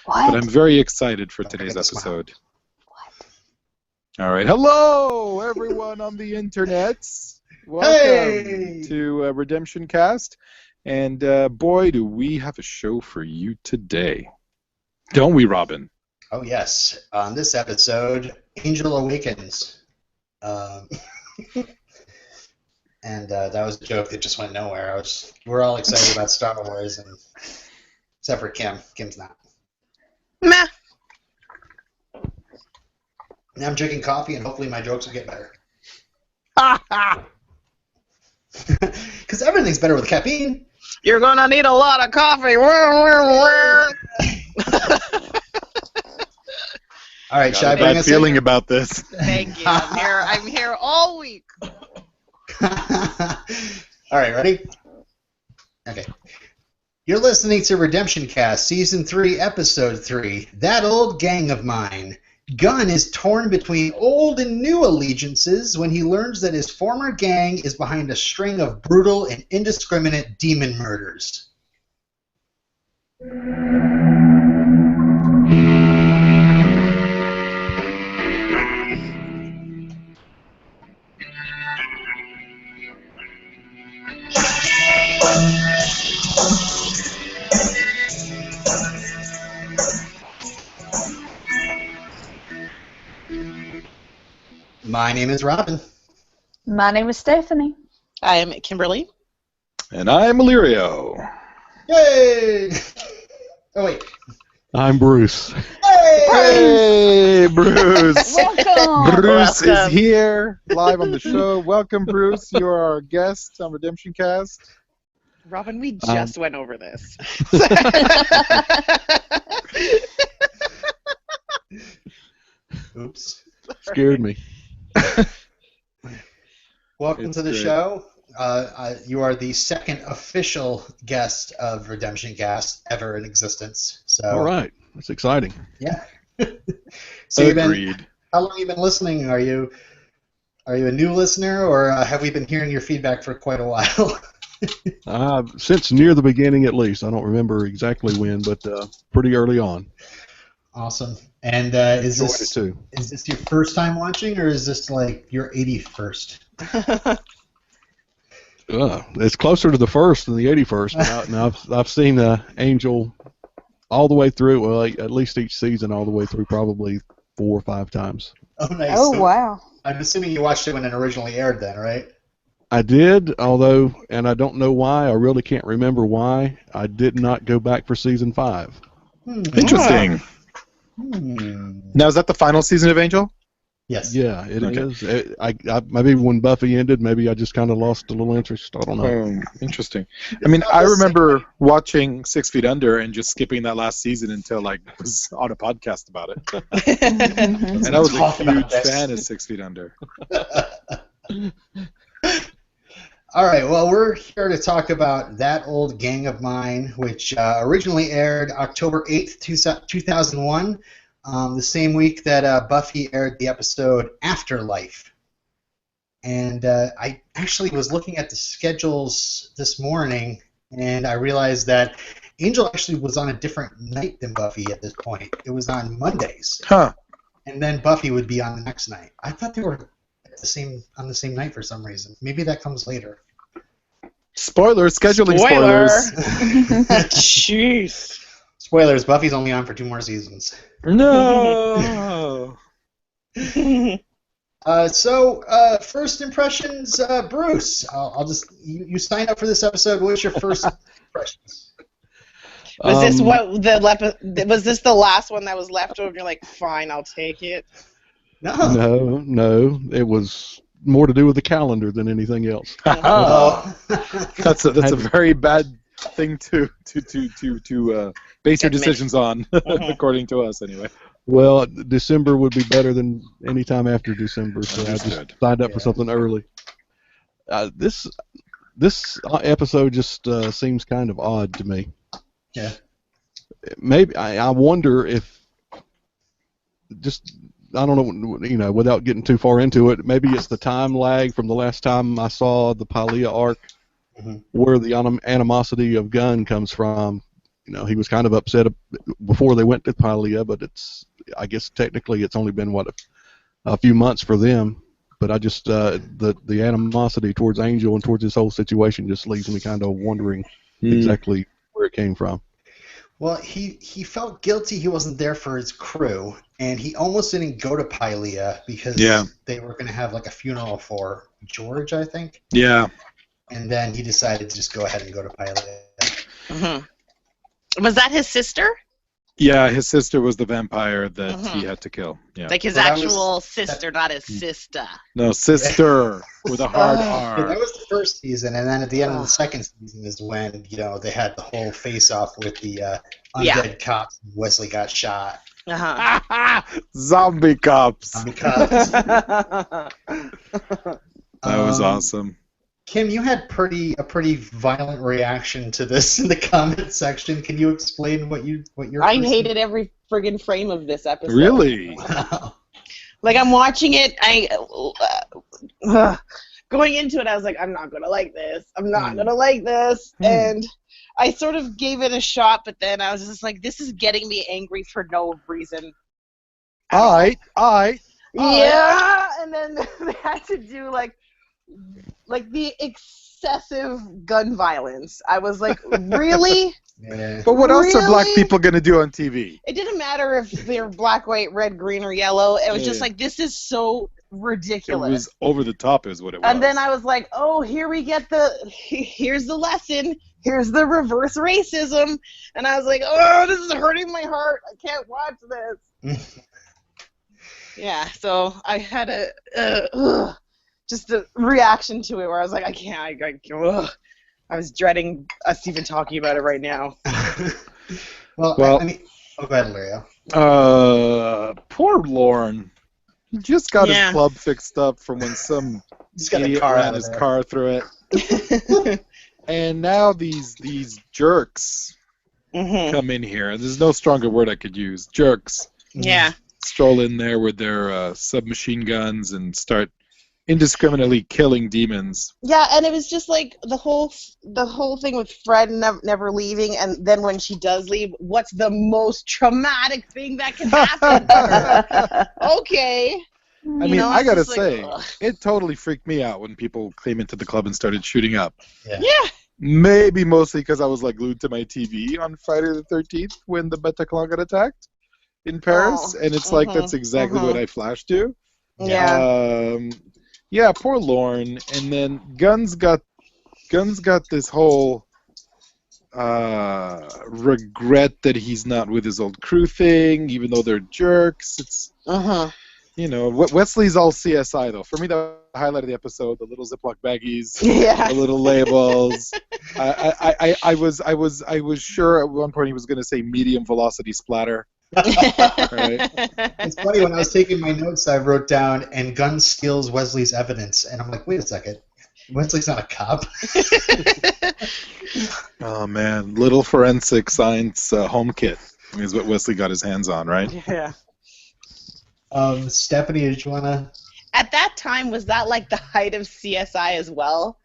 but I'm very excited for today's episode. What? All right. Hello, everyone on the internets. Welcome to RedemptionCast. And boy, do we have a show for you today. Don't we, Robin? Oh, yes. On this episode, Angel Awakens. And that was a joke that just went nowhere. We're all excited about Star Wars, except for Kim. Kim's not. Meh. Now I'm drinking coffee, and hopefully my jokes will get better. Because everything's better with caffeine. You're going to need a lot of coffee. All right, should I bring us feeling about this. Thank you. I'm here all week. All right, ready? Okay. You're listening to RedemptionCast, Season 3, Episode 3, That Old Gang of Mine. Gunn is torn between old and new allegiances when he learns that his former gang is behind a string of brutal and indiscriminate demon murders. My name is Robin. My name is Stephanie. I am Kimberly. And I'm Illyrio. Yay! Oh, wait. I'm Bruce. Hey, Bruce! Welcome! Bruce is here, live on the show. Welcome, Bruce. You are our guest on RedemptionCast. Robin, we just went over this. Oops. Scared me. Welcome to the show. You are the second official guest of RedemptionCast ever in existence. So. All right. That's exciting. Yeah. So Agreed. How long have you been listening? Are you a new listener, or have we been hearing your feedback for quite a while? Since near the beginning, at least. I don't remember exactly when, but pretty early on. Awesome. And is this your first time watching, or is this like your 81st? It's closer to the first than the 81st. Now I've seen Angel all the way through. Well, at least each season all the way through, probably 4 or 5 times. Oh, nice. Oh, so wow. I'm assuming you watched it when it originally aired, then, right? I did, although, and I don't know why. I really can't remember why. I did not go back for season 5. Interesting. Now, is that the final season of Angel? Yes. Yeah, it is. I maybe when Buffy ended, maybe I just kind of lost a little interest. I don't know. Interesting. I mean, I remember watching 6 Feet Under and just skipping that last season until I was on a podcast about it. And I was a huge fan of 6 Feet Under. All right, well, we're here to talk about That Old Gang of Mine, which originally aired October 8th, 2001, the same week that Buffy aired the episode Afterlife. And I actually was looking at the schedules this morning, and I realized that Angel actually was on a different night than Buffy at this point. It was on Mondays. Huh. And then Buffy would be on the next night. I thought they were on the same night for some reason. Maybe that comes later. Spoilers, scheduling spoilers. Jeez. Spoilers, Buffy's only on for 2 more seasons. No. First impressions, Bruce. I'll just you signed up for this episode. What's your first impressions? Was this the last one that was left over? You're like, fine, I'll take it. No. It was more to do with the calendar than anything else. That's a very bad thing to base your decisions on, according to us, anyway. Well, December would be better than any time after December, so I just signed up for something early. This episode just seems kind of odd to me. Yeah. Maybe I wonder if I don't know, without getting too far into it, maybe it's the time lag from the last time I saw the Pylea arc, where the animosity of Gunn comes from, he was kind of upset before they went to Pylea, but I guess technically it's only been a few months for them. But I just the animosity towards Angel and towards this whole situation just leaves me kind of wondering exactly where it came from. Well, he felt guilty he wasn't there for his crew, and he almost didn't go to Pylea because they were going to have like a funeral for George, I think. Yeah. And then he decided to just go ahead and go to Pylea. Was that his sister? Yeah, his sister was the vampire that he had to kill. Yeah. Like his actual sister, not his sister. No, sister with a hard R. That was the first season, and then at the end of the second season is when they had the whole face-off with the undead cops. Wesley got shot. Zombie cops. Zombie cops. That was awesome. Kim, you had a pretty violent reaction to this in the comment section. Can you explain what your? I hated every friggin' frame of this episode. Really? Wow. Like I'm watching it, going into it, I was like, I'm not gonna like this. I'm not gonna like this, and I sort of gave it a shot, but then I was just like, this is getting me angry for no reason. Yeah, and then they had to do like the excessive gun violence. I was like, really? Yeah. But what else are black people going to do on TV? It didn't matter if they're black, white, red, green, or yellow. It was just like, this is so ridiculous. It was over the top is what it was. And then I was like, oh, here's the lesson. Here's the reverse racism. And I was like, oh, this is hurting my heart. I can't watch this. Yeah, so I had just a reaction to it where I was like, I can't. I was dreading us even talking about it right now. Well, I mean, go ahead, Leo. Poor Lorne. He just got his club fixed up from when some idiot ran his car through it. And now these jerks come in here. There's no stronger word I could use. Jerks. Yeah. Stroll in there with their submachine guns and start indiscriminately killing demons. Yeah, and it was just like the whole thing with Fred never leaving, and then when she does leave, what's the most traumatic thing that can happen? Okay. I mean, I gotta say, it totally freaked me out when people came into the club and started shooting up. Yeah. Maybe mostly because I was like glued to my TV on Friday the 13th when the Bataclan got attacked in Paris, and it's like that's exactly what I flashed to. Yeah. Yeah, poor Lorne, and then Guns got this whole regret that he's not with his old crew thing, even though they're jerks. It's Wesley's all CSI though. For me, the highlight of the episode, the little Ziploc baggies, the little labels. I was sure at one point he was going to say medium velocity splatter. Right. It's funny, when I was taking my notes, I wrote down, and Gunn steals Wesley's evidence, and I'm like, wait a second, Wesley's not a cop. Oh man, little forensic science home kit is what Wesley got his hands on, right? Yeah. Stephanie, did you wanna? At that time, was that like the height of CSI as well?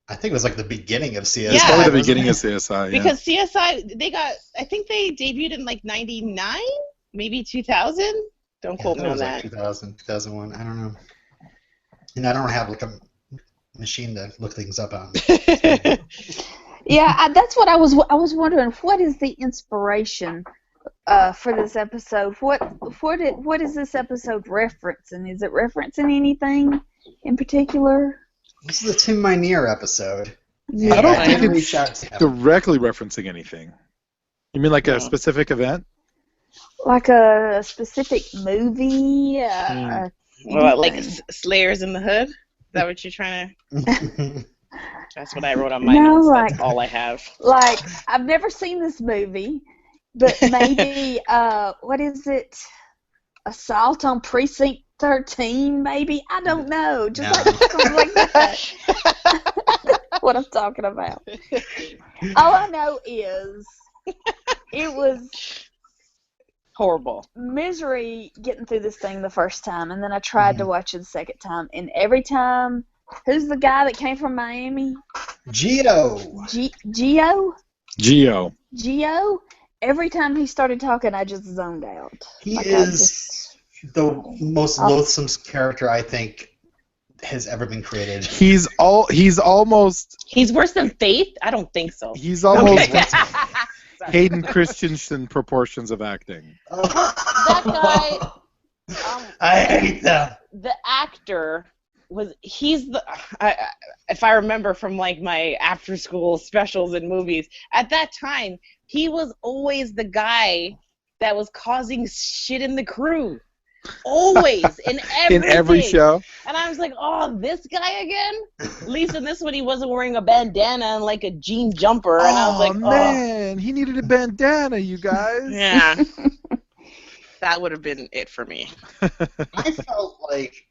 I think it was like the beginning of CSI. It's probably the beginning of CSI. Because CSI, I think they debuted in like 99, maybe 2000. Don't quote me on that. Like 2000, 2001. I don't know. And I don't have like a machine to look things up on. Yeah, that's what I was wondering. What is the inspiration for this episode? What is this episode referencing? Is it referencing anything in particular? This is the Tim Minear episode. I don't think it's directly referencing anything. You mean like a specific event? Like a specific movie? Like Slayers in the Hood? Is that what you're trying to... That's what I wrote on my notes. That's all I have. Like, I've never seen this movie, but maybe, what is it? Assault on Precinct 13, maybe? I don't know. Just something like that. That's what I'm talking about. All I know is it was horrible. Misery getting through this thing the first time, and then I tried to watch it the second time, and every time, who's the guy that came from Miami? Gio. Gio? Geo. Geo, every time he started talking, I just zoned out. He Like, is the most loathsome character I think has ever been created. He's almost. He's worse than Faith? I don't think so. He's almost Okay. Hayden Christensen proportions of acting. That guy. I hate that. The actor he's the if I remember from like my after school specials and movies, at that time he was always the guy that was causing shit in the crew. Always in every show. And I was like, oh, this guy again? At least in this one he wasn't wearing a bandana and like a jean jumper, and I was like, man, he needed a bandana, you guys. Yeah. That would have been it for me. I felt like,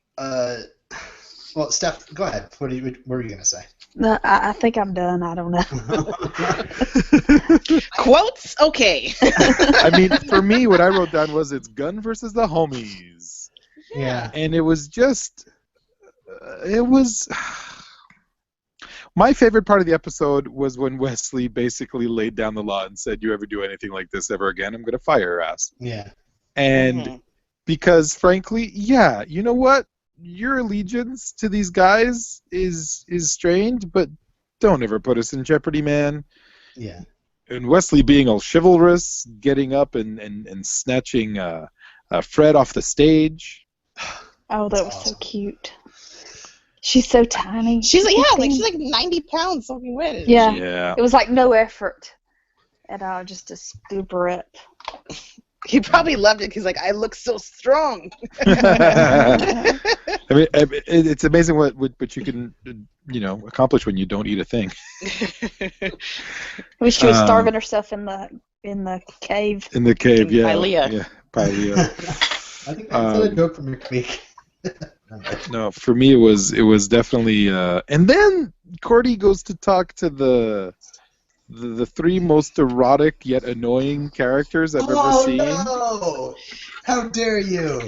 well, Steph, go ahead. What were you going to say? No, I think I'm done. I don't know. Quotes? Okay. I mean, for me, what I wrote down was it's Gunn versus the homies. Yeah. And it was just, my favorite part of the episode was when Wesley basically laid down the law and said, you ever do anything like this ever again, I'm going to fire your ass. Yeah. And because, frankly, yeah, you know what? Your allegiance to these guys is strange, but don't ever put us in jeopardy, man. Yeah. And Wesley being all chivalrous, getting up and snatching Fred off the stage. Oh, that was awesome. So cute. She's so tiny. She's like, she's like 90 pounds soaking wet. Yeah. It was like no effort at all, just to scoop her up. He probably loved it because, like, I look so strong. I mean, it's amazing what you can, accomplish when you don't eat a thing. I wish she was starving herself in the cave. In the cave, yeah. Pylea. Yeah, Pylea. I think that's a joke from your week. No, for me it was definitely. And then Cordy goes to talk to the three most erotic yet annoying characters I've ever seen. Oh no! How dare you!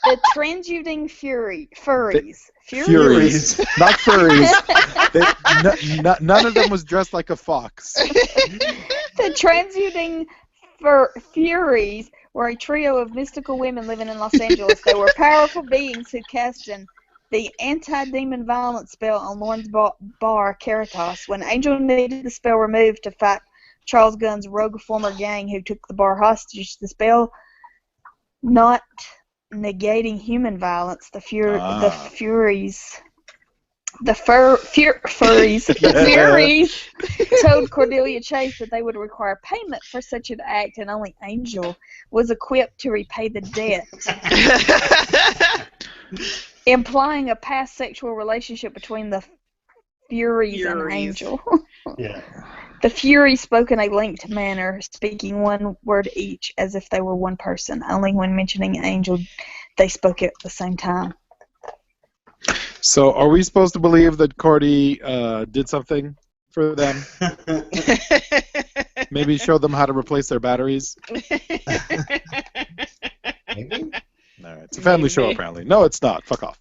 The transmuting furries. Furies, not furries. None of them was dressed like a fox. The transmuting Furies were a trio of mystical women living in Los Angeles. They were powerful beings who cast the anti-demon violence spell on Lauren's bar, Caritas. When Angel needed the spell removed to fight Charles Gunn's rogue former gang who took the bar hostage, the spell not negating human violence, the Furies told Cordelia Chase that they would require payment for such an act, and only Angel was equipped to repay the debt. Implying a past sexual relationship between the Furies and Angel. Yeah. The Furies spoke in a linked manner, speaking one word each as if they were one person. Only when mentioning Angel, they spoke at the same time. So, are we supposed to believe that Cordy did something for them? Maybe show them how to replace their batteries? Maybe? All right, it's a family show, apparently. No, it's not. Fuck off.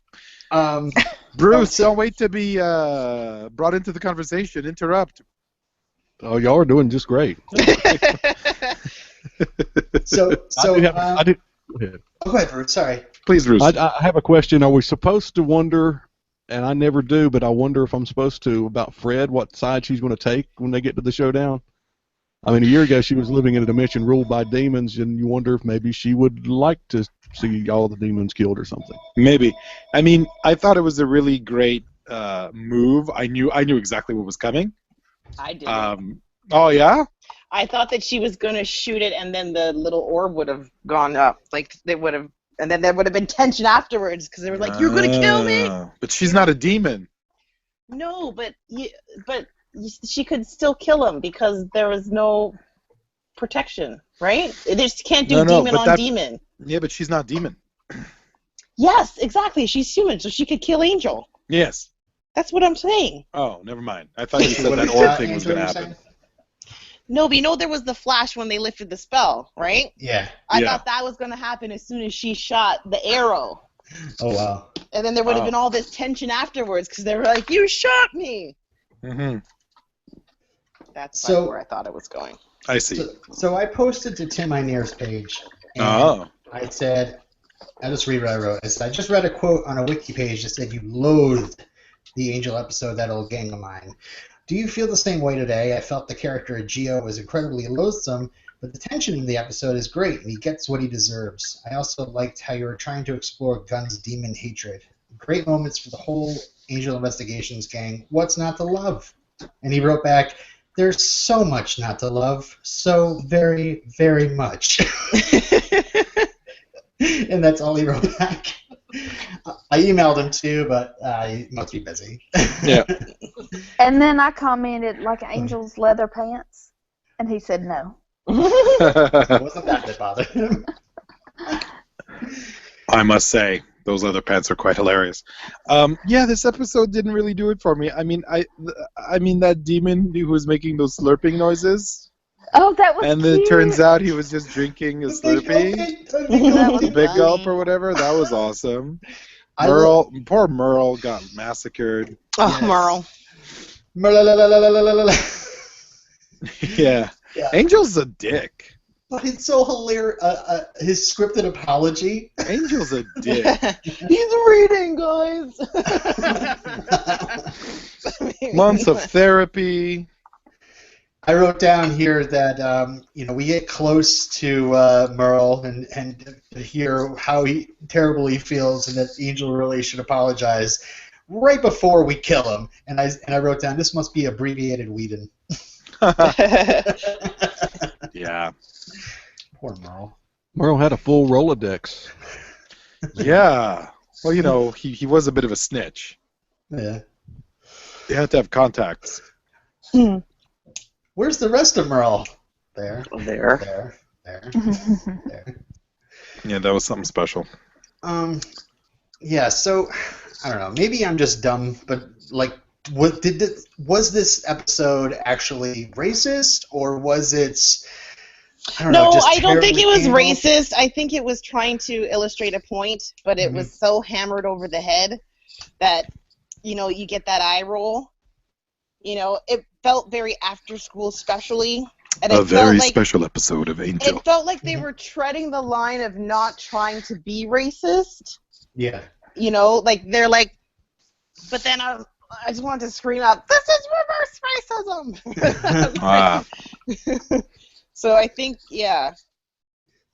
Bruce, don't wait to be brought into the conversation. Interrupt. Oh, y'all are doing just great. So I do. Go ahead. Oh, go ahead, Bruce. Sorry. Please, Bruce. I have a question. Are we supposed to wonder, and I never do, but I wonder if I'm supposed to, about Fred, what side she's going to take when they get to the showdown? I mean, a year ago she was living in a dimension ruled by demons, and you wonder if maybe she would like to see all the demons killed or something. Maybe. I mean, I thought it was a really great move. I knew exactly what was coming. I did. Oh, yeah? I thought that she was going to shoot it, and then the little orb would have gone up. Like, they would have, and then there would have been tension afterwards, because they were like, you're going to kill me? But she's not a demon. No, but she could still kill him, because there was no protection, right? They just can't do demon on demon. Yeah, but she's not demon. Yes, exactly. She's human, so she could kill Angel. Yes. That's what I'm saying. Oh, never mind. I thought you said that orb thing was going to happen. No, but you know there was the flash when they lifted the spell, right? Yeah. I thought that was going to happen as soon as she shot the arrow. Oh, wow. And then there would have been all this tension afterwards because they were like, "You shot me." Mm-hmm. That's where I thought it was going. I see. So I posted to Tim Einier's page, and I said, I just read what I wrote. I just read a quote on a wiki page that said you loathed the Angel episode, That Old Gang of Mine. Do you feel the same way today? I felt the character of Geo was incredibly loathsome, but the tension in the episode is great, and he gets what he deserves. I also liked how you were trying to explore Gunn's demon hatred. Great moments for the whole Angel Investigations gang. What's not to love? And he wrote back, there's so much not to love. So very, very much. And that's all he wrote back. I emailed him too, but he must be busy. Yeah. And then I commented, like Angel's leather pants, and he said no. It wasn't that bothered him. I must say, those leather pants are quite hilarious. Yeah, this episode didn't really do it for me. I mean, that demon who was making those slurping noises. Oh, that was and cute. It turns out he was just drinking a Slurpee, The big gulp or whatever. That was awesome. Poor Merle got massacred. Oh, yes. Merle. Yeah. Angel's a dick. But it's so hilarious. His scripted apology. Angel's a dick. He's reading, guys. Months of therapy. I wrote down here that we get close to Merle and to hear how terrible he feels, and that Angel really should apologize right before we kill him. And I wrote down, this must be abbreviated Whedon. Yeah. Poor Merle. Merle had a full Rolodex. Yeah. Well, he was a bit of a snitch. Yeah. You had to have contacts. Where's the rest of Merle? There. Yeah, that was something special. Yeah, so I don't know. Maybe I'm just dumb, but was this episode actually racist, or was it? I don't think it was racist. I think it was trying to illustrate a point, but it was so hammered over the head that you get that eye roll. It felt very after school specially. And a very special episode of Angel. It felt like they were treading the line of not trying to be racist. Yeah. They're like, but then I just wanted to scream out, this is reverse racism! So I think, yeah.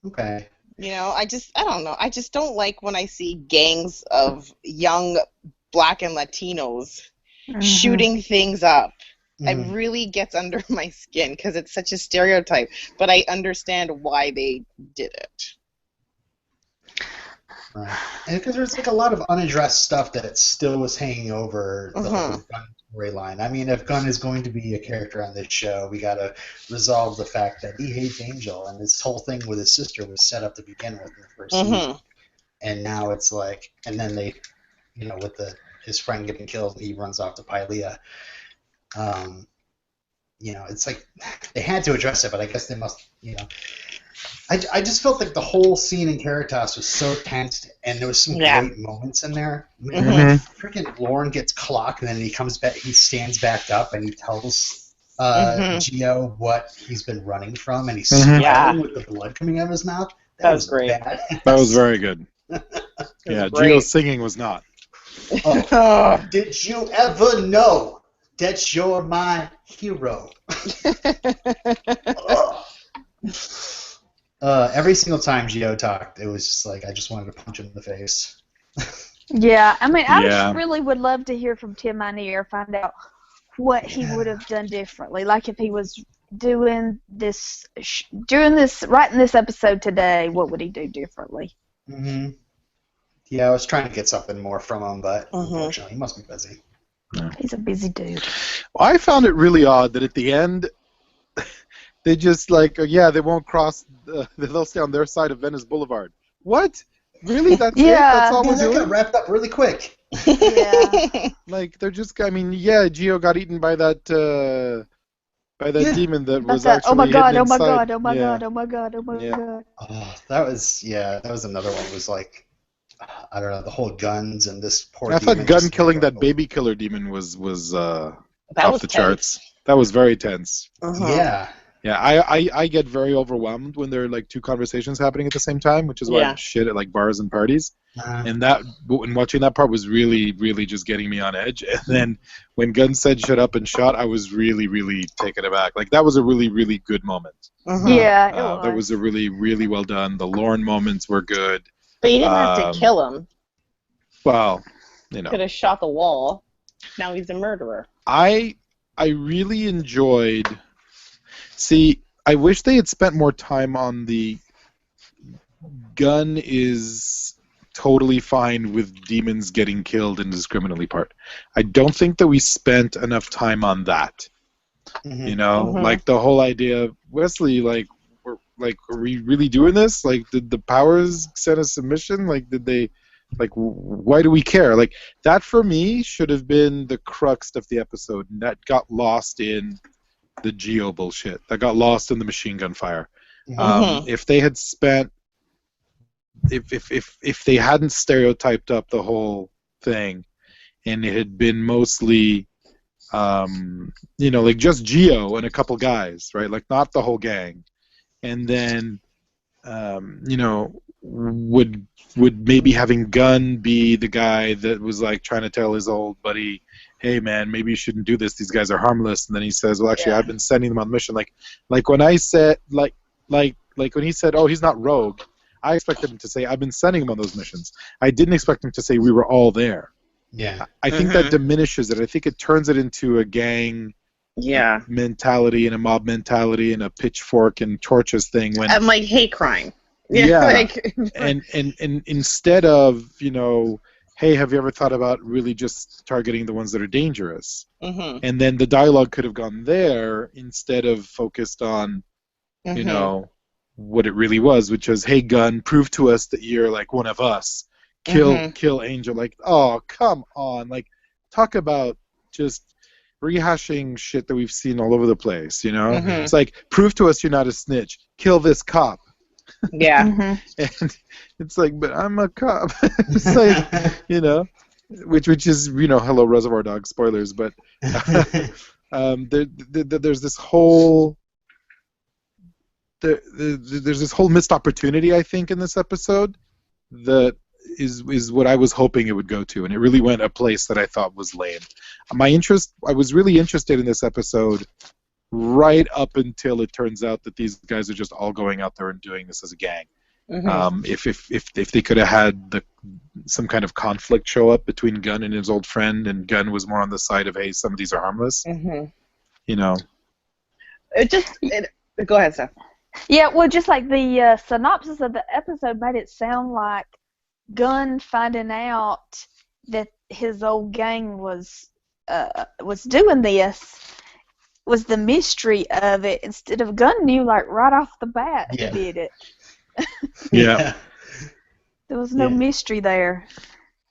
Okay. I don't know. I just don't like when I see gangs of young Black and Latinos shooting things up. It really gets under my skin because it's such a stereotype, but I understand why they did it. Right. And because there's a lot of unaddressed stuff that still was hanging over the whole Gunn storyline. I mean, if Gunn is going to be a character on this show, we got to resolve the fact that he hates Angel, and this whole thing with his sister was set up to begin with in the first season. And now it's like, and then they, with his friend getting killed, he runs off to Pylea. It's like they had to address it, but I guess they must, I just felt like the whole scene in Caritas was so tense, and there was some great moments in there. Freaking Lauren gets clocked, and then he comes back, he stands back up, and he tells Geo what he's been running from, and he's smiling with the blood coming out of his mouth. That was great. Bad. That was very good. Yeah, Geo's singing was not. Did you ever know that you're my hero? Every single time Geo talked, it was just like I just wanted to punch him in the face. Yeah, I mean, I just really would love to hear from Tim Minear, find out what he would have done differently. Like if he was writing this episode today, what would he do differently? Yeah, I was trying to get something more from him, but unfortunately, he must be busy. He's a busy dude. Well, I found it really odd that at the end, they just they won't cross. They'll stay on their side of Venice Boulevard. What? Really? That's it? That's all we're doing? That got wrapped up really quick. Yeah. They're just. I mean, Geo got eaten by that demon that was actually oh my god! hidden Oh my inside. god! Oh my god! Oh my god! Oh my god! Oh, that was another one. It was like, I don't know, the whole guns and this poor I demon. thought gun killing that baby killer demon was off the charts. That was very tense. Yeah. Yeah, I get very overwhelmed when there are like two conversations happening at the same time, which is why I'm shit at like bars and parties. And watching that part was really, really just getting me on edge. And then when Gunn said "shut up" and shot, I was really, really taken aback. Like that was a really, really good moment. Yeah, it was. That was a really, really well done. The Lorne moments were good. But you didn't have to kill him. Well, you know, could have shot the wall. Now he's a murderer. I really enjoyed. See, I wish they had spent more time on the Gunn is totally fine with demons getting killed indiscriminately part. I don't think that we spent enough time on that. You know, like the whole idea of Wesley, are we really doing this? Like, did the powers send a submission? Like, did they? Like, why do we care? Like, that for me should have been the crux of the episode, and that got lost in the Geo bullshit. That got lost in the machine gun fire. If they had spent, if they hadn't stereotyped up the whole thing, and it had been mostly, you know, like just Geo and a couple guys, right? Like not the whole gang, and then, you know, would maybe having Gunn be the guy that was like trying to tell his old buddy, hey man, maybe you shouldn't do this, these guys are harmless, and then he says, well actually I've been sending them on mission. Like when I said like when he said, oh, he's not rogue, I expected him to say, I've been sending him on those missions. I didn't expect him to say we were all there. Yeah. I think that diminishes it. I think it turns it into a gang mentality and a mob mentality and a pitchfork and torches thing when I'm like hate crime. And instead of, you know, hey, have you ever thought about really just targeting the ones that are dangerous? And then the dialogue could have gone there instead of focused on, you know, what it really was, which was, hey, Gunn, prove to us that you're like one of us. Kill Angel. Like, oh, come on. Like, talk about just rehashing shit that we've seen all over the place, you know? It's like, prove to us you're not a snitch. Kill this cop. Yeah. And it's like, but I'm a cop. It's like, you know, which is, you know, hello Reservoir Dogs, spoilers, but there's this whole there's this whole missed opportunity, I think, in this episode that is what I was hoping it would go to, and it really went a place that I thought was lame. I was really interested in this episode right up until it turns out that these guys are just all going out there and doing this as a gang. If they could have had some kind of conflict show up between Gunn and his old friend, and Gunn was more on the side of, hey, some of these are harmless, you know. Go ahead, Steph. Yeah, well, just like the synopsis of the episode made it sound like Gunn finding out that his old gang was doing this was the mystery of it, instead of Gunn knew like right off the bat who did it. Yeah. There was no mystery there.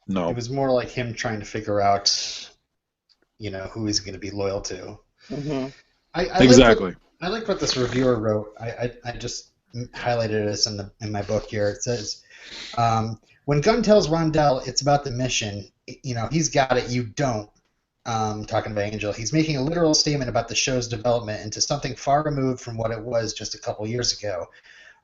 No. It was more like him trying to figure out, you know, who he's going to be loyal to. Exactly. I like what this reviewer wrote. I just highlighted this in my book here. It says, when Gunn tells Rondell it's about the mission, you know, he's got it, you don't. Talking about Angel, he's making a literal statement about the show's development into something far removed from what it was just a couple years ago.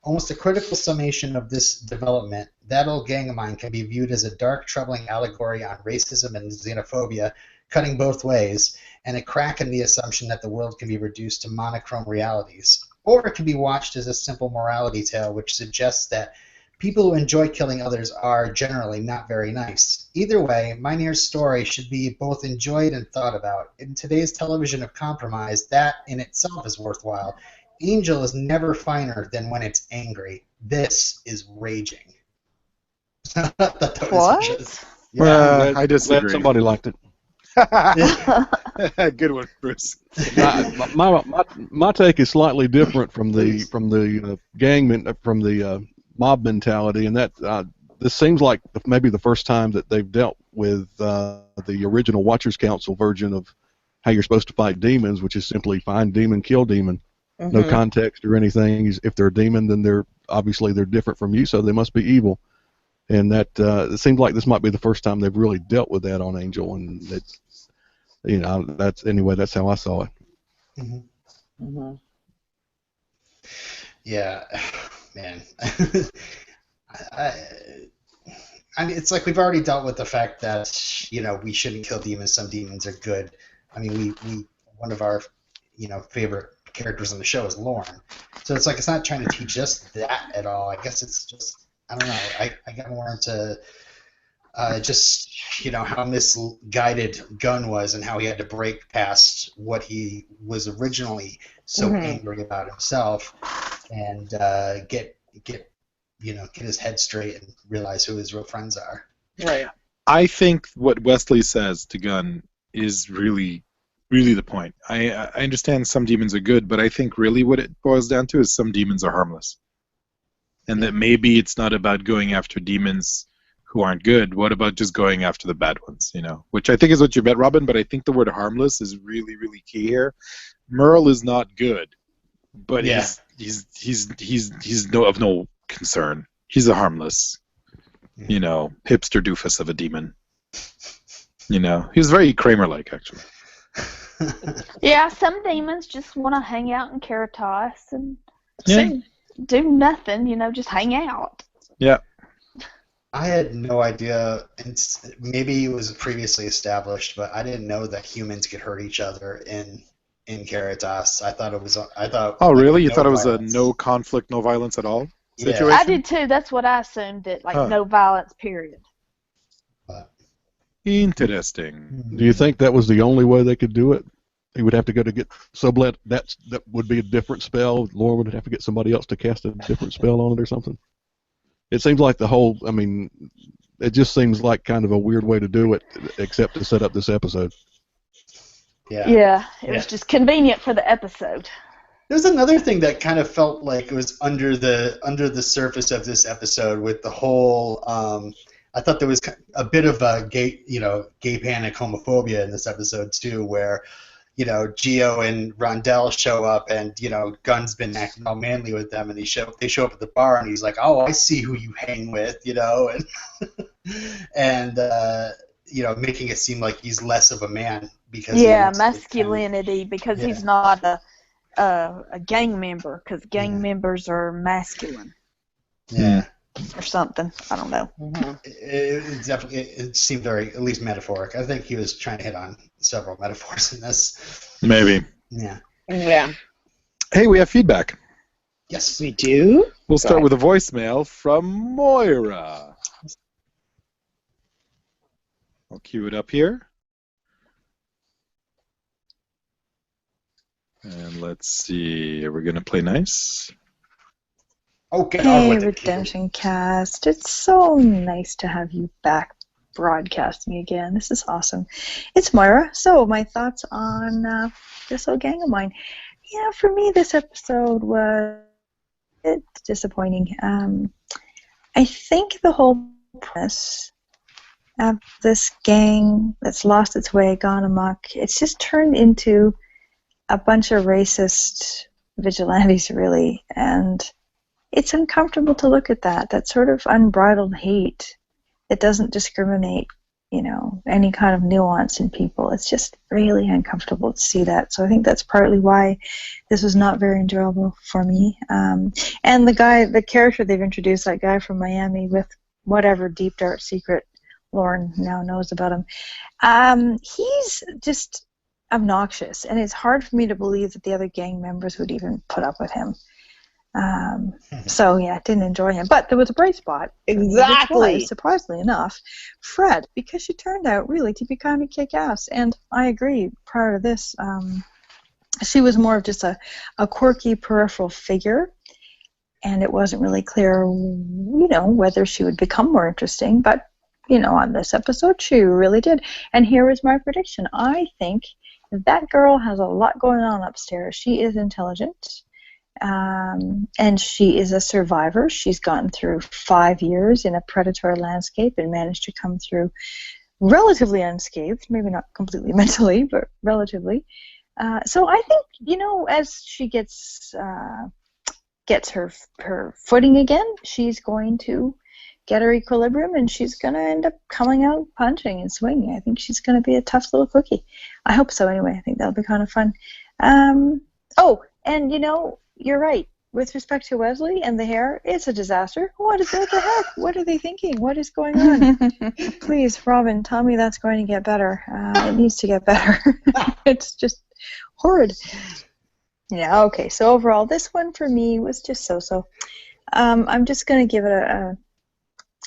Almost a critical summation of this development, That Old Gang of Mine can be viewed as a dark, troubling allegory on racism and xenophobia, cutting both ways, and a crack in the assumption that the world can be reduced to monochrome realities. Or it can be watched as a simple morality tale which suggests that people who enjoy killing others are generally not very nice. Either way, Mynheer's story should be both enjoyed and thought about. In today's television of compromise, that in itself is worthwhile. Angel is never finer than when it's angry. This is raging. What? Yeah, I disagree. Glad somebody liked it. Good one, Bruce. My take is slightly different from the mob mentality, and that this seems like maybe the first time that they've dealt with the original Watchers Council version of how you're supposed to fight demons, which is simply find demon, kill demon. No context or anything. If they're a demon, then they're obviously different from you, so they must be evil. and that it seems like this might be the first time they've really dealt with that on Angel, and it's, that's how I saw it. Mm-hmm. Mm-hmm. Yeah, man. I mean, it's like we've already dealt with the fact that we shouldn't kill demons. Some demons are good. I mean, we one of our favorite characters on the show is Lauren. So it's like it's not trying to teach us that at all. I guess it's just, I don't know. I got more into just how misguided Gunn was and how he had to break past what he was originally so angry about himself and get his head straight and realize who his real friends are. Right. I think what Wesley says to Gunn is really, really the point. I understand some demons are good, but I think really what it boils down to is some demons are harmless. And that maybe it's not about going after demons who aren't good. What about just going after the bad ones, Which I think is what you meant, Robin, but I think the word harmless is really, really key here. Merle is not good, but he's of no concern. He's a harmless, hipster doofus of a demon. He's very Kramer-like, actually. Yeah, some demons just want to hang out in Caritas and do nothing, just hang out. Yeah. I had no idea, and maybe it was previously established, but I didn't know that humans could hurt each other in Caritas. I thought. Oh, really? You thought it was a no conflict, no violence at all situation? I did too. That's what I assumed. That no violence, period. Interesting. Do you think that was the only way they could do it? He would have to go to get sublet. That would be a different spell. Lauren would have to get somebody else to cast a different spell on it or something. It seems like it just seems like kind of a weird way to do it, except to set up this episode. Yeah, it was just convenient for the episode. There's another thing that kind of felt like it was under the surface of this episode with the whole. I thought there was a bit of a gay panic, homophobia in this episode too, where Gio and Rondell show up, and Gunn's been acting all manly with them, and they show up at the bar, and he's like, "Oh, I see who you hang with," and and making it seem like he's less of a man because masculinity because he's not a gang member, because gang members are masculine. Yeah. Or something. I don't know. It seemed very, at least metaphoric. I think he was trying to hit on several metaphors in this. Maybe. Yeah. Yeah. Hey, we have feedback. Yes. We do? We'll start with a voicemail from Moira. I'll cue it up here. And let's see. Are we going to play nice? Okay. Hey, RedemptionCast. It's so nice to have you back broadcasting again. This is awesome. It's Moira. So, my thoughts on this old gang of mine. Yeah, for me, this episode was a bit disappointing. I think the whole premise of this gang that's lost its way, gone amok, it's just turned into a bunch of racist vigilantes, really, and it's uncomfortable to look at that sort of unbridled hate that doesn't discriminate, any kind of nuance in people. It's just really uncomfortable to see that. So I think that's partly why this was not very enjoyable for me. And the character they've introduced, that guy from Miami with whatever deep dark secret Lauren now knows about him, he's just obnoxious, and it's hard for me to believe that the other gang members would even put up with him. So yeah, didn't enjoy him. But there was a bright spot. Exactly. Was, surprisingly enough, Fred, because she turned out really to be kind of kick-ass. And I agree, prior to this, she was more of just a quirky peripheral figure, and it wasn't really clear, whether she would become more interesting. But, on this episode, she really did. And here is my prediction. I think that girl has a lot going on upstairs. She is intelligent. And she is a survivor. She's gotten through 5 years in a predatory landscape and managed to come through relatively unscathed, maybe not completely mentally, but relatively. So I think, as she gets her footing again, she's going to get her equilibrium, and she's going to end up coming out punching and swinging. I think she's going to be a tough little cookie. I hope so anyway. I think that'll be kind of fun. Oh, and you're right. With respect to Wesley and the hair, it's a disaster. What the heck? What are they thinking? What is going on? Please, Robin, tell me that's going to get better. It needs to get better. It's just horrid. Yeah, okay. So overall, this one for me was just so-so. I'm just going to give it a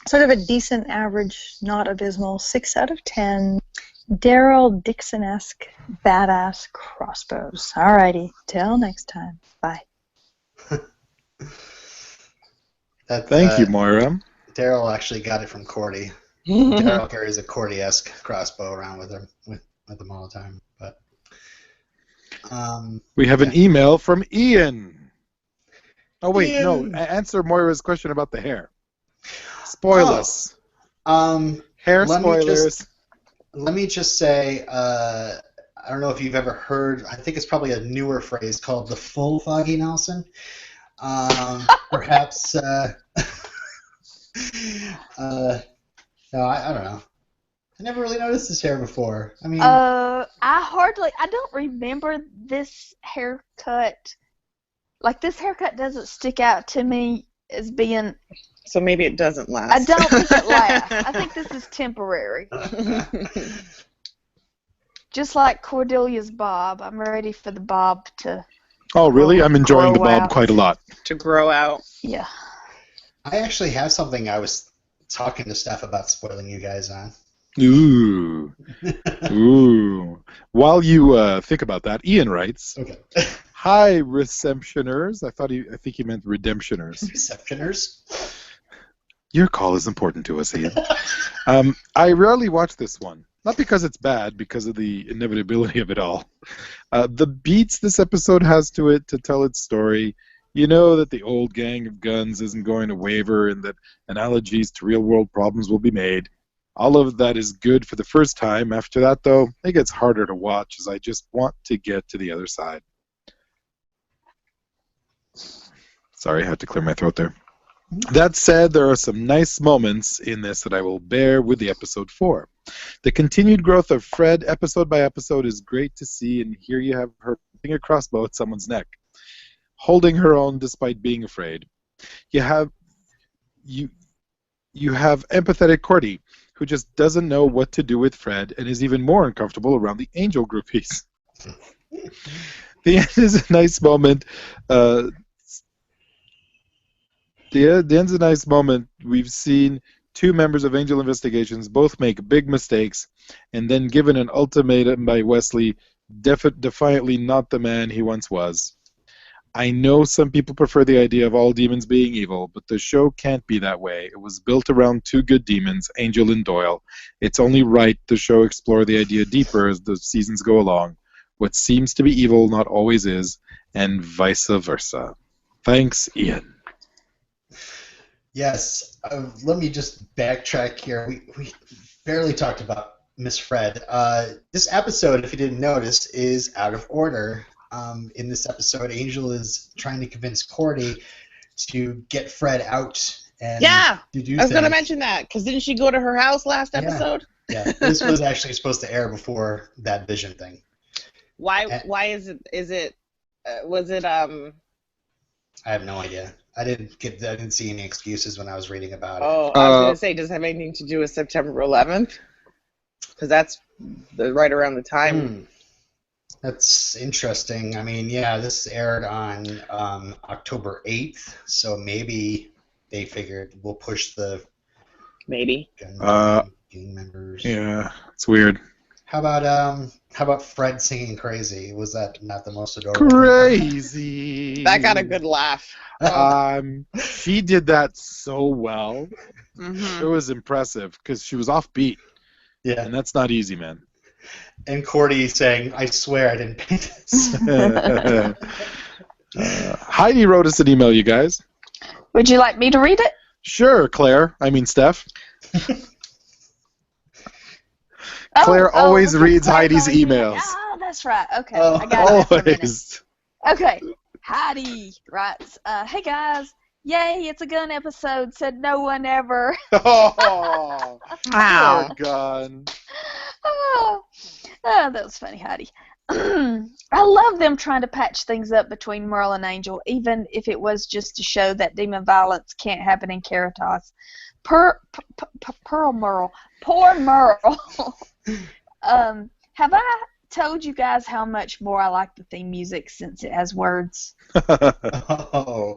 sort of a decent average, not abysmal, 6 out of 10. Daryl Dixon-esque badass crossbows. Alrighty, till next time. Bye. Thank you, Moira. Daryl actually got it from Cordy. Daryl carries a Cordy-esque crossbow around with him all the time. But we have an email from Ian. Oh wait, Ian. No. Answer Moira's question about the hair. Spoil us. Hair spoilers. Let me just say, I don't know if you've ever heard. I think it's probably a newer phrase called the full Foggy Nelson. Perhaps. No, I don't know. I never really noticed his hair before. I mean. I don't remember this haircut. Like, this haircut doesn't stick out to me as being. So maybe it doesn't last. I don't think it lasts. I think this is temporary. Just like Cordelia's bob. I'm ready for the bob to. Oh, really? I'm enjoying the bob quite a lot. To grow out. Yeah. I actually have something I was talking to Steph about spoiling you guys on. Ooh. Ooh. While you think about that, Ian writes. Okay. Hi, receptioners. I think he meant redemptioners. Receptioners? Your call is important to us, Ian. I rarely watch this one. Not because it's bad, because of the inevitability of it all. The beats this episode has to it to tell its story. You know that the old gang of guns isn't going to waver and that analogies to real-world problems will be made. All of that is good for the first time. After that, though, it gets harder to watch as I just want to get to the other side. Sorry, I had to clear my throat there. That said, there are some nice moments in this that I will bear with the episode for. The continued growth of Fred episode by episode is great to see, and here you have her putting a crossbow at someone's neck, holding her own despite being afraid. You have empathetic Cordy, who just doesn't know what to do with Fred and is even more uncomfortable around the angel groupies. The end is a nice moment. The end's a nice moment. We've seen two members of Angel Investigations both make big mistakes and then given an ultimatum by Wesley, defiantly not the man he once was. I know some people prefer the idea of all demons being evil, but the show can't be that way. It was built around two good demons, Angel and Doyle. It's only right the show explore the idea deeper as the seasons go along. What seems to be evil not always is, and vice versa. Thanks, Ian. Yes, let me just backtrack here. We barely talked about Miss Fred. This episode, if you didn't notice, is out of order. In this episode, Angel is trying to convince Cordy to get Fred out and to do I was going to things. mention that, because didn't she go to her house last episode? Yeah, this was actually supposed to air before that Vision thing. Why was it I have no idea. I didn't see any excuses when I was reading about it. Oh, I was going to say, does it have anything to do with September 11th? Because that's right around the time. That's interesting. I mean, yeah, this aired on October 8th, so maybe they figured we'll push the gang members. Yeah, it's weird. How about Fred singing "Crazy"? Was that not the most adorable? Crazy. That got a good laugh. She did that so well. Mm-hmm. It was impressive because she was offbeat. Yeah, and that's not easy, man. And Cordy saying, "I swear I didn't paint this." Heidi wrote us an email, you guys. Would you like me to read it? Sure, Claire. I mean, Steph. Claire always reads Heidi's emails. Oh, that's right. Okay, I got it. Always. Okay, Heidi writes, "Hey guys, Yay, it's a gun episode, said no one ever. Oh, Wow. poor Gun. Oh, that was funny, Heidi. I love them trying to patch things up between Merle and Angel, even if it was just to show that demon violence can't happen in Caritas. Poor Merle. Have I told you guys how much more I like the theme music since it has words? Oh.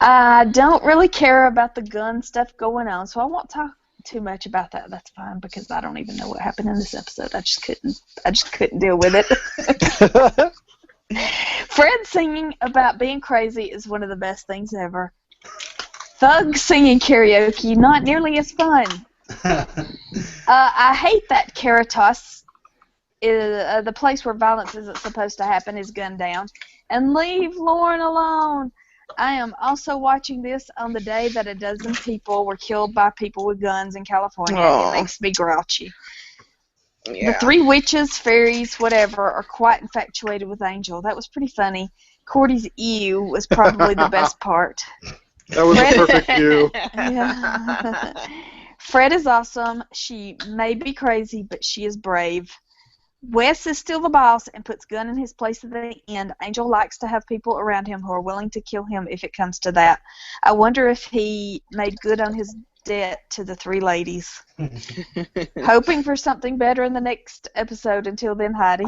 I don't really care about the gun stuff going on, so I won't talk too much about that. That's fine, because I don't even know what happened in this episode. I just couldn't deal with it. Fred singing about being crazy is one of the best things ever. Thug singing karaoke, not nearly as fun. I hate that Caritas, the place where violence isn't supposed to happen, is gunned down. And leave Lauren alone. I am also watching this on the day that a dozen people were killed by people with guns in California. Aww. It makes me grouchy. Yeah. The three witches, fairies, whatever, are quite infatuated with Angel. That was pretty funny. Cordy's ew was probably the best part. That was a perfect view. Yeah. Fred is awesome. She may be crazy, but she is brave. Wes is still the boss and puts Gunn in his place at the end. Angel likes to have people around him who are willing to kill him if it comes to that. I wonder if he made good on his debt to the three ladies. Hoping for something better in the next episode. Until then, Heidi.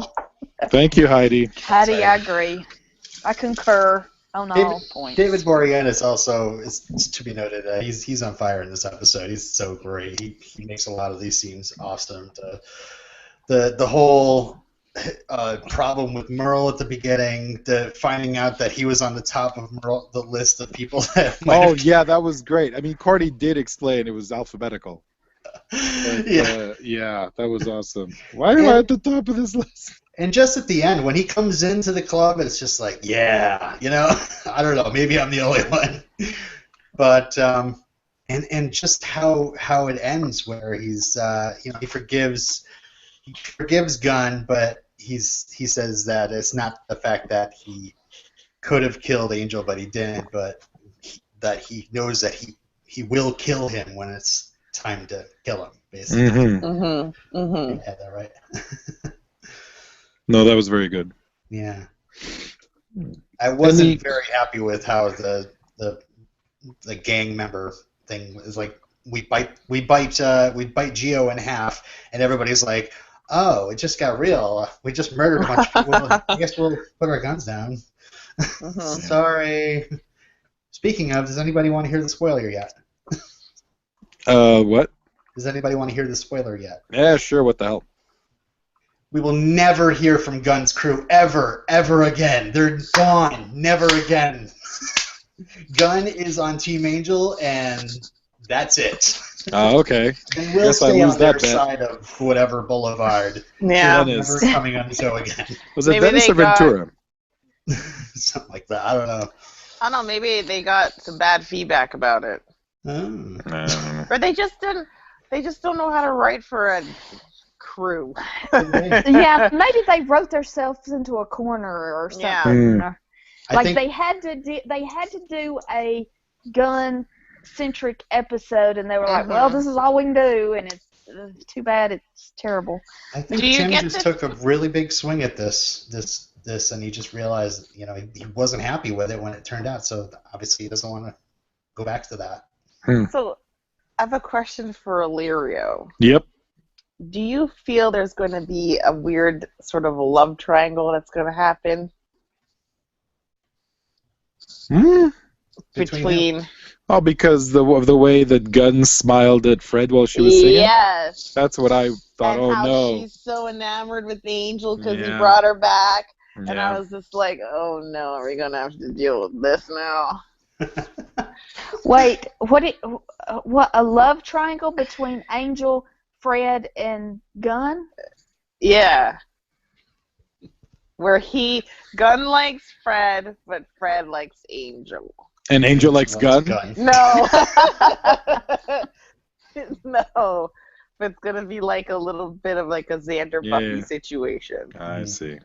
Thank you, Heidi. Heidi, I agree. I concur on all points. David Boreanaz also is to be noted. He's on fire in this episode. He's so great. He makes a lot of these scenes awesome. The whole problem with Merle at the beginning, the finding out that he was on the top of Merle, the list of people that yeah, that was great. I mean, Cordy did explain it was alphabetical. But, yeah, that was awesome. Why am I at the top of this list? And just at the end, when he comes into the club, it's just like, yeah, I don't know, maybe I'm the only one. But and just how it ends, where he's he forgives Gunn, but he says that it's not the fact that he could have killed Angel, but he didn't, but that he knows that he will kill him when it's time to kill him, basically. Mm-hmm. You had that right. No, that was very good. Yeah. I wasn't very happy with how the gang member thing is. Like, we bite Gio in half, and everybody's like, oh, it just got real. We just murdered a bunch of people. I guess we'll put our guns down. Sorry. Speaking of, does anybody want to hear the spoiler yet? What? Does anybody want to hear the spoiler yet? Yeah, sure. What the hell? We will never hear from Gunn's crew ever again. They're gone. Never again. Gunn is on Team Angel, and that's it. Okay. They will stay on their side of whatever boulevard. Yeah. Never coming on the show again. Was it Venice or Ventura? Something like that. I don't know. I don't know. Maybe they got some bad feedback about it, or they just didn't. They just don't know how to write for a crew. Yeah, maybe they wrote themselves into a corner or something. Yeah. Like they had to do a gun-centric episode, and they were like, "Well, this is all we can do," and it's too bad. It's terrible. I think Tim just took a really big swing at this, and he just realized, he wasn't happy with it when it turned out. So obviously, he doesn't want to go back to that. So, I have a question for Illyrio. Yep. Do you feel there's going to be a weird sort of love triangle that's going to happen? Between because of the way that Gunn smiled at Fred while she was singing? Yes. That's what I thought. And oh, how no. she's so enamored with Angel because he brought her back. And I was just like, oh, no, are we going to have to deal with this now? Wait, what, a love triangle between Angel, Fred, and Gunn? Yeah. Where Gunn likes Fred, but Fred likes Angel. And Angel likes Gunn? No. No. But it's going to be like a little bit of like a Xander Buffy situation. I see.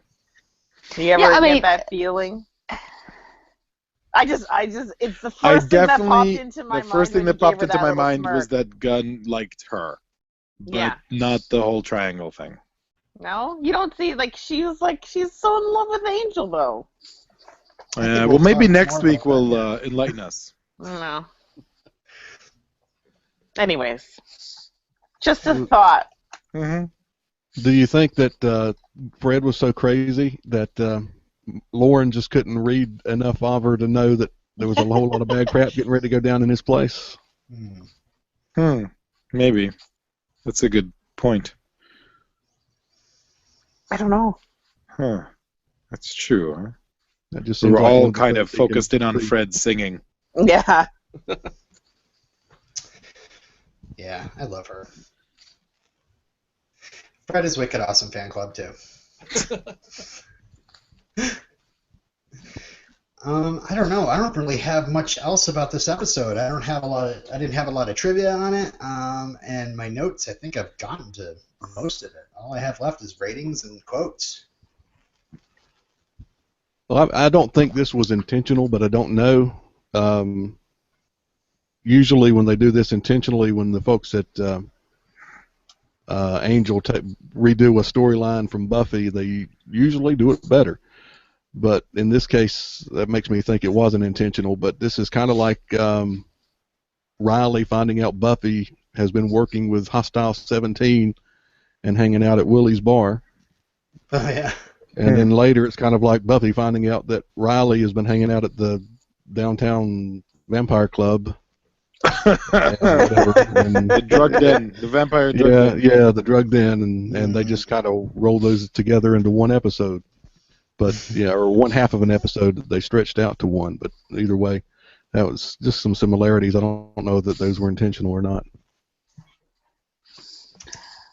Do you ever get that feeling? it's the first thing that popped into my mind. The first thing that popped into my mind smirk. was that Gunn liked her, but Yeah. not the whole triangle thing. No, you don't see, she's so in love with Angel, though. Well, maybe next week will enlighten us. I don't know. Anyways, just a thought. Mm-hmm. Do you think that Fred was so crazy that Lauren just couldn't read enough of her to know that there was a whole lot of bad crap getting ready to go down in his place? Maybe. That's a good point. I don't know. Huh. That's true, huh? That just We seems were like all kind of focused in on Fred singing. Yeah. Yeah, I love her. Fred is Wicked Awesome fan club too. I don't know. I don't really have much else about this episode. I didn't have a lot of trivia on it. And my notes, I think I've gotten to most of it. All I have left is ratings and quotes. Well, I don't think this was intentional, but I don't know. Usually when they do this intentionally, when the folks at Angel redo a storyline from Buffy, they usually do it better. But in this case, that makes me think it wasn't intentional. But this is kind of like Riley finding out Buffy has been working with Hostile 17 and hanging out at Willie's bar. Oh, yeah. And then later it's kind of like Buffy finding out that Riley has been hanging out at the downtown vampire club. And the drug den, the vampire drug den. Yeah, the drug den, and they just kind of roll those together into one episode. But yeah, or one half of an episode that they stretched out to one. But either way, that was just some similarities. I don't know that those were intentional or not.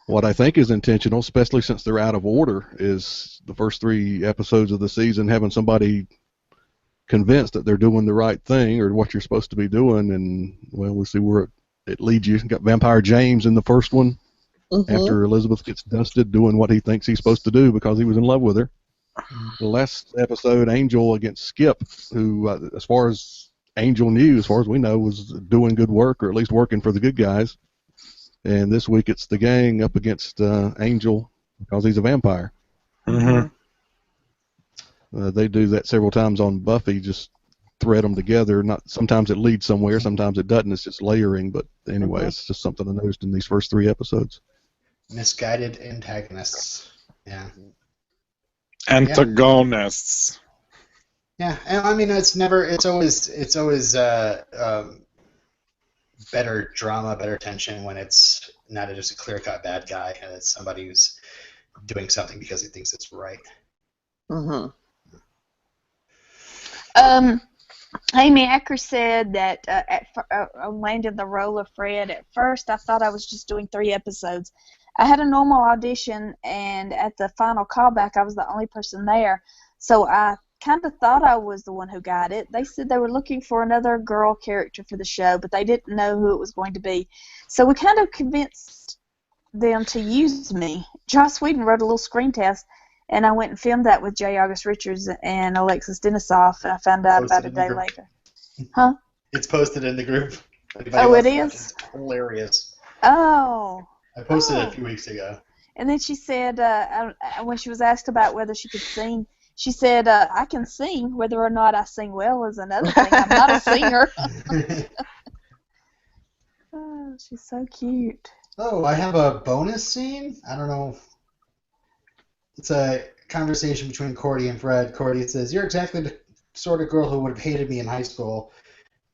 What I think is intentional, especially since they're out of order, is the first 3 episodes of the season having somebody convinced that they're doing the right thing or what you're supposed to be doing, and well, we'll see where it leads you. You got Vampire James in the first one after Elizabeth gets dusted doing what he thinks he's supposed to do because he was in love with her. The last episode, Angel against Skip, who, as far as Angel knew, as far as we know, was doing good work or at least working for the good guys. And this week it's the gang up against Angel because he's a vampire. Mm-hmm. They do that several times on Buffy, just thread them together. Not sometimes it leads somewhere, sometimes it doesn't. It's just layering. But anyway, it's just something I noticed in these first 3 episodes. Misguided antagonists. Yeah. Antagonists. Yeah, and I mean it's always better drama, better tension when it's not just a clear-cut bad guy and it's somebody who's doing something because he thinks it's right. Amy Acker said that landed the role of Fred. At first, I thought I was just doing 3 episodes. I had a normal audition, and at the final callback, I was the only person there. So I kind of thought I was the one who got it. They said they were looking for another girl character for the show, but they didn't know who it was going to be. So we kind of convinced them to use me. Joss Whedon wrote a little screen test, and I went and filmed that with J. August Richards and Alexis Denisoff, and I found out about a day later. Huh? It's posted in the group. Oh, it is? Hilarious. Oh. I posted it a few weeks ago. And then she said, when she was asked about whether she could sing, she said, I can sing. Whether or not I sing well is another thing. I'm not a singer. Oh, she's so cute. Oh, I have a bonus scene? I don't know. It's a conversation between Cordy and Fred. Cordy says, "You're exactly the sort of girl who would have hated me in high school."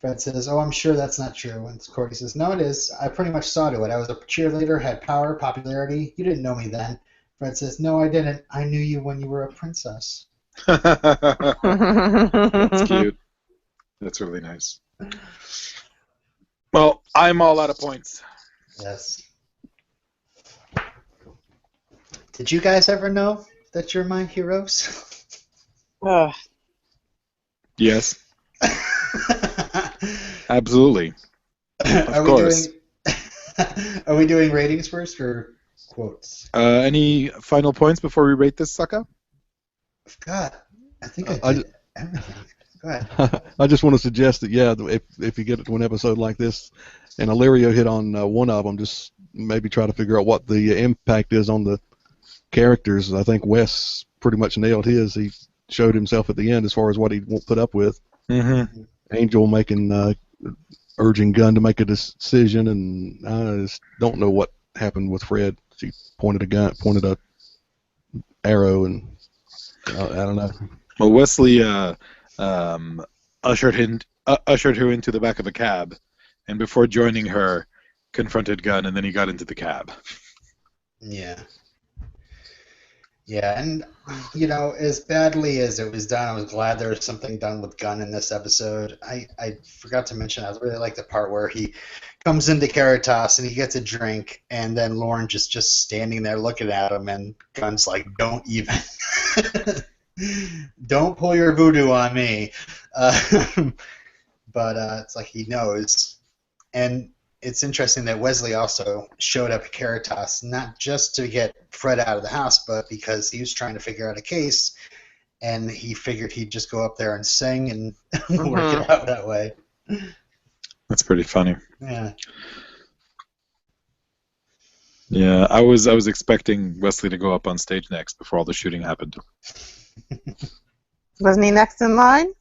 Fred says, "Oh, I'm sure that's not true." And Cordy says, "No, it is. I pretty much saw to it. I was a cheerleader, had power, popularity. You didn't know me then." Fred says, "No, I didn't. I knew you when you were a princess." That's cute. That's really nice. Well, I'm all out of points. Yes. Did you guys ever know that you're my heroes? Yes. Absolutely. Of course. Are we doing ratings first or quotes? Any final points before we rate this sucker? I forgot. I think I did everything. Go ahead. I just want to suggest that, yeah, if you get to an episode like this, and Illyrio hit on one of them, just maybe try to figure out what the impact is on the characters. I think Wes pretty much nailed his. He showed himself at the end as far as what he won't put up with. Mm-hmm. Angel making, urging Gunn to make a decision, and I just don't know what happened with Fred. She pointed a arrow, and I don't know. Well, Wesley ushered her into the back of a cab, and before joining her, confronted Gunn, and then he got into the cab. Yeah. Yeah, and, you know, as badly as it was done, I was glad there was something done with Gunn in this episode. I forgot to mention, I really like the part where he comes into Caritas and he gets a drink, and then Lauren just standing there looking at him, and Gunn's like, don't even. Don't pull your voodoo on me. But it's like he knows. And it's interesting that Wesley also showed up at Caritas, not just to get Fred out of the house, but because he was trying to figure out a case, and he figured he'd just go up there and sing and work it out that way. That's pretty funny. Yeah. Yeah, I was expecting Wesley to go up on stage next before all the shooting happened. Wasn't he next in line?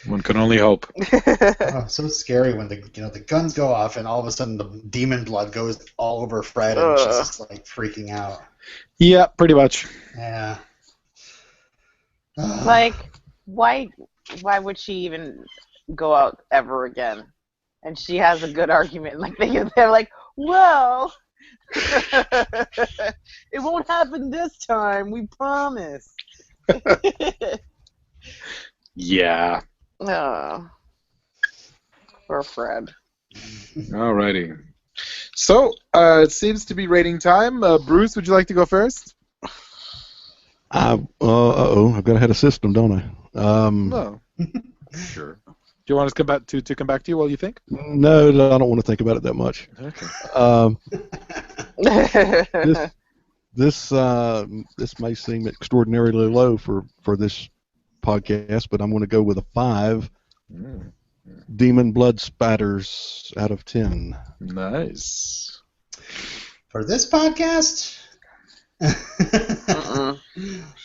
One can only hope. Oh, so scary when the guns go off and all of a sudden the demon blood goes all over Fred and she's just like freaking out. Yeah, pretty much. Yeah. Like, why would she even go out ever again? And she has a good argument. Like they're like, well, it won't happen this time. We promise. Yeah. Oh, poor Fred. Alrighty. So, it seems to be rating time. Bruce, would you like to go first? I've got to have a system, don't I? No. Sure. Do you want us to come back to you while you think? No, I don't want to think about it that much. Okay. This may seem extraordinarily low for this podcast, but I'm going to go with a 5. Demon blood spatters out of 10. Nice. For this podcast,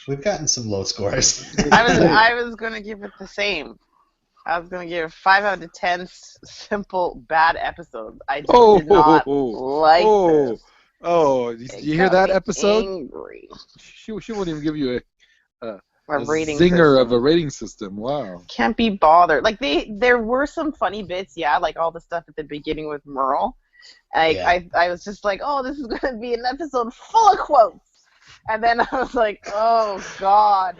we've gotten some low scores. I was gonna give it the same. I was gonna give 5 out of 10 simple bad episodes. I just did not like this. Oh, you hear that episode? Angry. She won't even give you a rating zinger system. of a rating system. Wow. Can't be bothered. Like there were some funny bits, yeah, like all the stuff at the beginning with Merle. I was just like, oh, this is gonna be an episode full of quotes, and then I was like, oh God.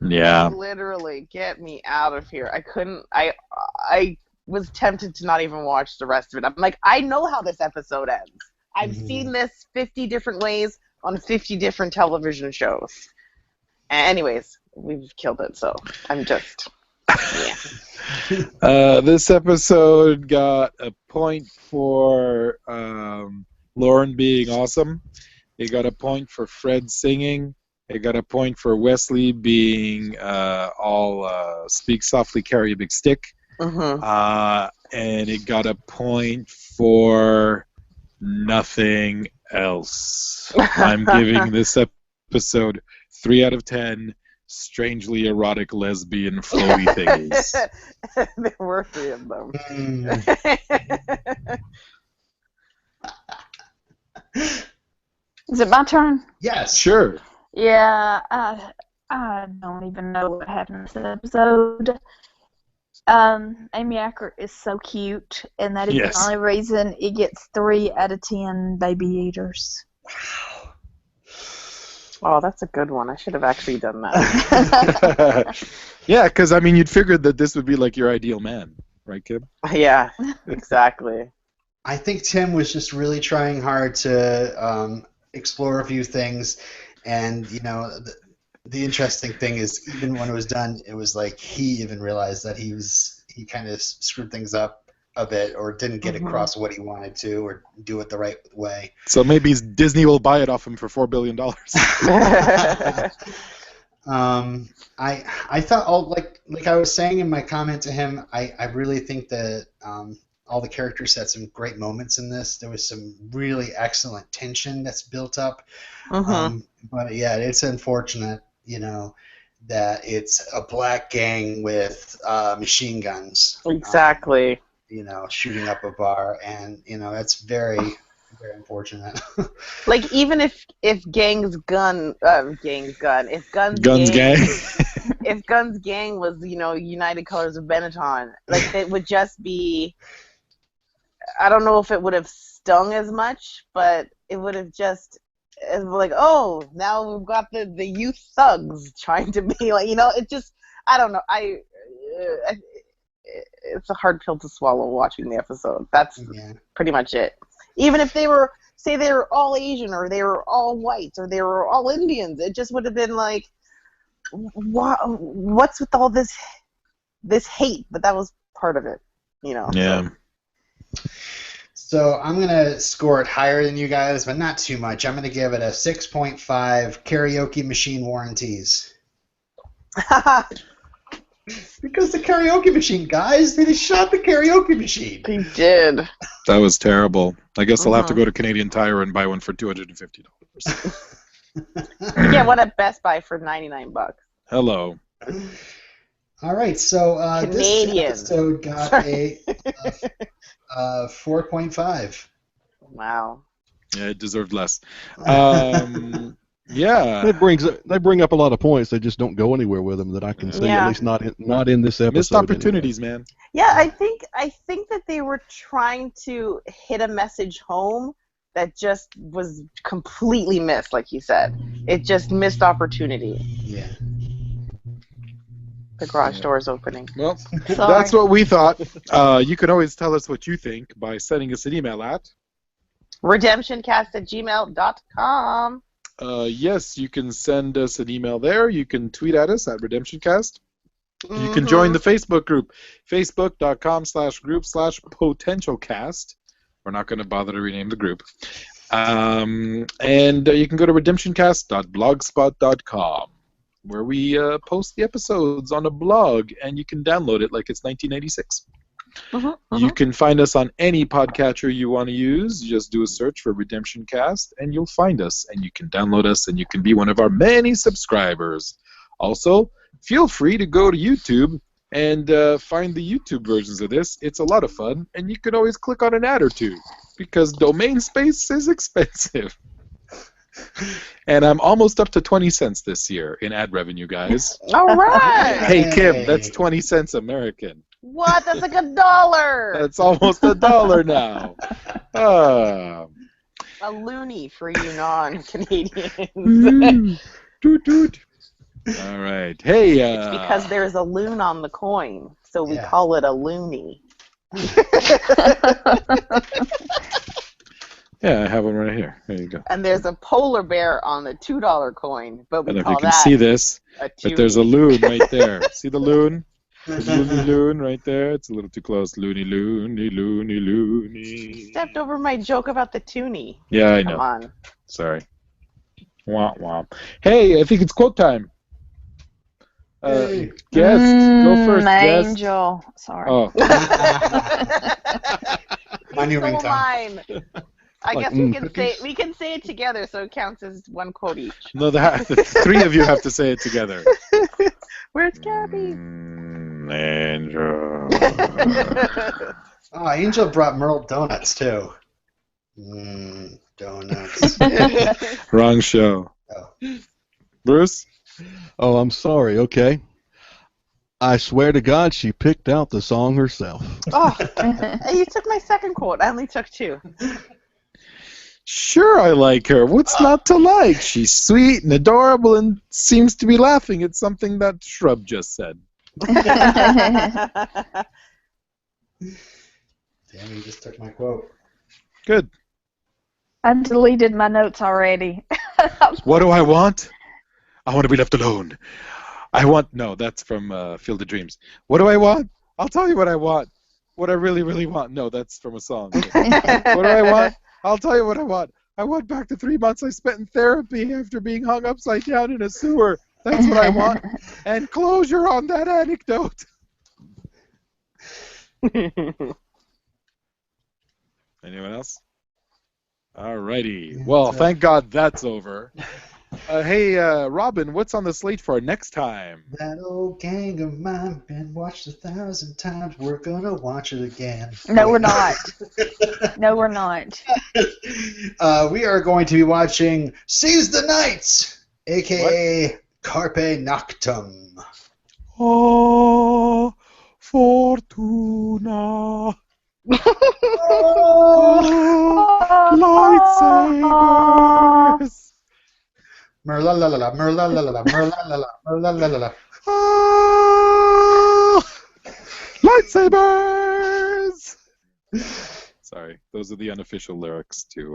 Yeah. Literally, get me out of here. I couldn't. I was tempted to not even watch the rest of it. I'm like, I know how this episode ends. I've seen this 50 different ways on 50 different television shows. Anyways, we've killed it, so I'm just, yeah. This episode got a point for Lauren being awesome. It got a point for Fred singing. It got a point for Wesley being all speak softly, carry a big stick. And it got a point for nothing else. I'm giving this episode 3 out of 10 strangely erotic lesbian flowy thingies. There were 3 of them. Is it my turn? Yes. Sure. Yeah, I don't even know what happened in this episode. Amy Acker is so cute, and that is the only reason it gets 3 out of 10 baby eaters. Wow. Oh, that's a good one. I should have actually done that. Yeah, because, I mean, you'd figured that this would be like your ideal man, right, Kim? Yeah, exactly. I think Tim was just really trying hard to explore a few things, and, you know, the interesting thing is, even when it was done, it was like he even realized that he kind of screwed things up a bit, or didn't get across what he wanted to, or do it the right way. So maybe Disney will buy it off him for $4 billion. I thought like I was saying in my comment to him, I really think that all the characters had some great moments in this. There was some really excellent tension that's built up. But yeah, it's unfortunate, that it's a black gang with machine guns. Exactly. Shooting up a bar, and that's very, very unfortunate. Like even if Guns Gang was United Colors of Benetton, like it would just be. I don't know if it would have stung as much, but it would have just like, oh, now we've got the youth thugs trying to be like, it just, I don't know. It's a hard pill to swallow watching the episode. That's pretty much it. Even if they were, say they were all Asian or they were all white or they were all Indians, it just would have been like, what's with all this hate? But that was part of it, Yeah. So I'm going to score it higher than you guys, but not too much. I'm going to give it a 6.5 karaoke machine warranties. Because the karaoke machine, guys, they just shot the karaoke machine. They did. That was terrible. I guess I'll have to go to Canadian Tire and buy one for $250. Yeah, one at Best Buy for $99. Hello. All right, so this episode got a 4.5. Wow. Yeah, it deserved less. Yeah. They bring up a lot of points. They just don't go anywhere with them that I can see. At least not in this episode. Missed opportunities, man. Yeah, I think that they were trying to hit a message home that just was completely missed, like you said. It just missed opportunity. Yeah. The garage door is opening. Well, that's what we thought. You can always tell us what you think by sending us an email at RedemptionCast@gmail.com. Yes, you can send us an email there. You can tweet at us at RedemptionCast. You can join the Facebook group, facebook.com/group/potentialcast. We're not going to bother to rename the group. And you can go to redemptioncast.blogspot.com, where we post the episodes on a blog, and you can download it like it's 1996. You can find us on any podcatcher you want to use. Just do a search for Redemption Cast, and you'll find us, and you can download us, and you can be one of our many subscribers. Also, feel free to go to YouTube and find the YouTube versions of this. It's a lot of fun, and you can always click on an ad or two, because domain space is expensive. And I'm almost up to 20 cents this year in ad revenue, guys. All right. Hey, Kim, that's 20 cents American. What? That's like $1. That's almost $1 now. A loony for you non-Canadians. Toot toot. All right. Hey. It's because there's a loon on the coin, so we call it a loony. Yeah, I have one right here. There you go. And there's a polar bear on the $2 coin, but we call that. I don't know if you can see this, but there's a loon right there. See the loon? The loony loon right there. It's a little too close. Loony, loony, loony, loony. Stepped over my joke about the toonie. Yeah, I know. Come on. Sorry. Womp womp. Hey, I think it's quote time. Guest, go first. Angel. Sorry. Oh. My new So ringtone. mine. I guess we can say it together, so it counts as one quote each. No, the three of you have to say it together. Where's Gabby? Angel. Oh, Angel brought Merle donuts too. Donuts. Wrong show. Oh. Bruce? Oh, I'm sorry. Okay. I swear to God, she picked out the song herself. Oh, hey, you took my second quote. I only took two. Sure, I like her. What's not to like? She's sweet and adorable and seems to be laughing at something that Shrub just said. Damn, you just took my quote. Good. I deleted my notes already. What do I want? I want to be left alone. No, that's from Field of Dreams. What do I want? I'll tell you what I want. What I really, really want. No, that's from a song. What do I want? I'll tell you what I want. I want back the 3 months I spent in therapy after being hung upside down in a sewer. That's what I want. And closure on that anecdote. Anyone else? Alrighty. Yeah, Well, that's thank God that's over. Hey, Robin, what's on the slate for next time? That old gang of mine been watched 1,000 times. We're gonna watch it again. No, we're not. No, we're not. We are going to be watching Seize the Nights, aka Carpe Noctem. Oh, Fortuna. Lightsabers. Merla la la la, merla la la la, merla la la, merla la la la. Ah, lightsabers. Sorry, those are the unofficial lyrics to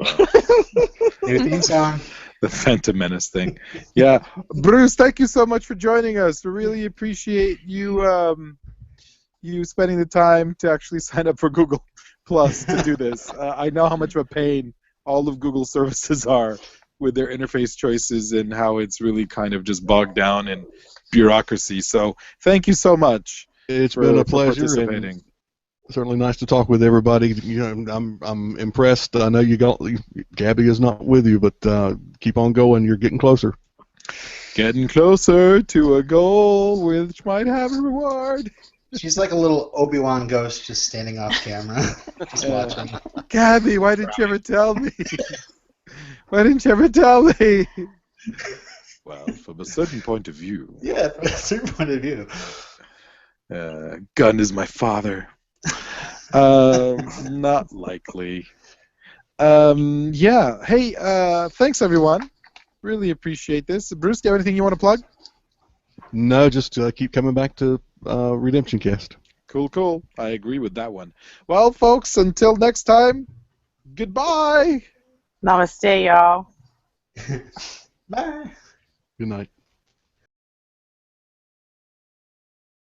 New theme song. the Phantom Menace thing. Yeah, Bruce, thank you so much for joining us. We really appreciate you you spending the time to actually sign up for Google Plus to do this. I know how much of a pain all of Google's services are with their interface choices and how it's really kind of just bogged down in bureaucracy. So thank you so much. It's been a pleasure. Participating. Certainly nice to talk with everybody. You know, I'm impressed. I know Gabby is not with you, but keep on going. You're getting closer. Getting closer to a goal which might have a reward. She's like a little Obi-Wan ghost just standing off camera, just watching. Gabby, why didn't you ever tell me? Why didn't you ever tell me? Well, from a certain point of view. Yeah, from a certain point of view. Gunn is my father. Not likely. Yeah. Hey, thanks everyone. Really appreciate this. Bruce, do you have anything you want to plug? No, just keep coming back to RedemptionCast. Cool. I agree with that one. Well, folks, until next time, goodbye. Namaste, y'all. Bye. Good night.